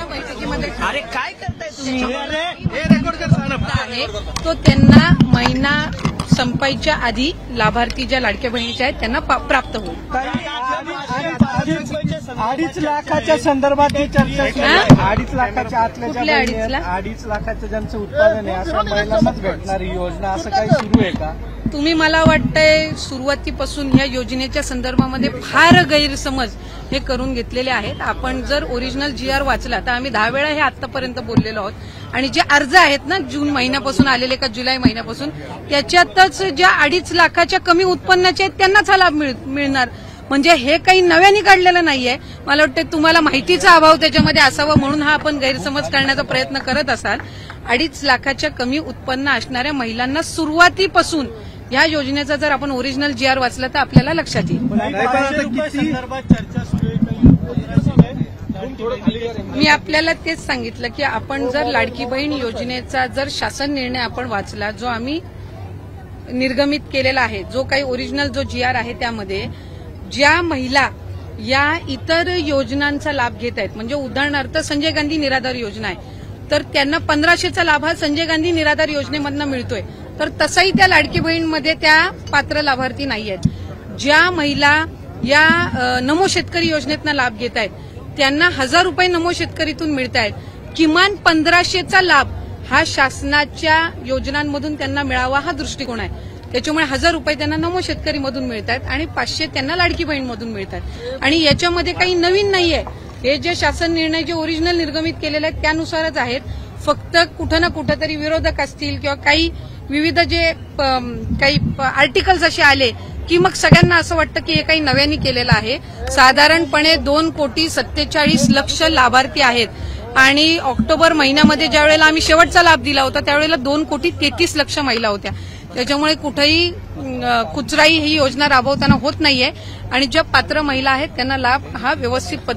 बैठकीमध्ये अरे काय करताय तुम्ही? आहे तो त्यांना महिना संपायच्या आधी लाभार्थी ज्या लाडक्या बहिणीच्या आहेत त्यांना प्राप्त होईल। 2.5 लाखाच्या संदर्भात ही चर्चा सुरू आहे। 2.5 लाखाच्या आतल्या ज्या बहिणी आहेत, 2.5 लाखाचं ज्यांचं उत्पादन आहे अशा महिलांनाच भेटणारी योजना असं काही सुरू आहे का? तुम्ही मला वाटतंय सुरुवातीपासून ह्या योजनेच्या संदर्भामध्ये फार गैरसमज हे करून घेतलेले आहेत। आपण जर ओरिजिनल GR वाचला तर आम्ही 10 वेळा हे आतापर्यंत बोललेलो आहोत आणि जे अर्ज आहेत ना जून महिन्यापासून आलेले का जुलै महिन्यापासून त्याच्यातच ज्या 2.5 लाखाच्या कमी उत्पन्नाचे आहेत त्यांनाच हा लाभ मिळणार। म्हणजे हे काही नव्याने काढलेलं नाहीये। मला वाटतं तुम्हाला माहितीचा अभाव त्याच्यामध्ये असावा म्हणून हा आपण गैरसमज करण्याचा प्रयत्न करत असाल। 2.5 लाखाच्या कमी उत्पन्न असणाऱ्या महिलांना सुरुवातीपासून या योजनेचा जर आपण ओरिजिनल GR वाचला तर आपल्याला लक्षात येईल। मी आपल्याला तेच सांगितलं की आपण जर लाडकी बहीण योजनेचा जर शासन निर्णय आपण वाचला जो आम्ही निर्गमित केलेला आहे, जो काही ओरिजिनल जो GR आहे त्यामध्ये ज्या महिला या इतर योजनांचा लाभ घेत आहेत म्हणजे उदाहरणार्थ संजय गांधी निराधार योजना आहे तर त्यांना 1500चा लाभ हा संजय गांधी निराधार योजनेमधनं मिळतोय तर तसाही त्या लाडकी बहीणमध्ये त्या पात्र लाभार्थी नाही आहेत। ज्या महिला या नमो शेतकरी योजनेतनं लाभ घेत आहेत त्यांना 1000 रुपये नमो शेतकरीतून मिळत आहेत। किमान 1500चा लाभ हा शासनाच्या योजनांमधून त्यांना मिळावा हा दृष्टिकोन आहे। त्याच्यामुळे 1000 रुपये त्यांना नमो शेतकरीमधून मिळत आहेत आणि 500 त्यांना लाडकी बहीणमधून मिळतात आणि याच्यामध्ये काही नवीन नाहीये। हे जे शासन निर्णय जे ओरिजिनल निर्गमित केलेले आहेत त्यानुसारच आहेत। फक्त कुठं ना कुठं तरी विरोधक असतील किंवा काही विविध जे काही आर्टिकल्स असे आले की मग सगळ्यांना असं वाटतं की हे काही नव्याने केलेलं आहे। साधारणपणे 2,47,00,000 लाभार्थी आहेत आणि ऑक्टोबर महिन्यामध्ये ज्या वेळेला आम्ही शेवटचा लाभ दिला होता त्यावेळेला 2,33,00,000 महिला होत्या। त्याच्यामुळे कुठेही कुचराई ही योजना राबवताना होत नाहीये आणि ज्या पात्र महिला आहेत त्यांना लाभ हा व्यवस्थित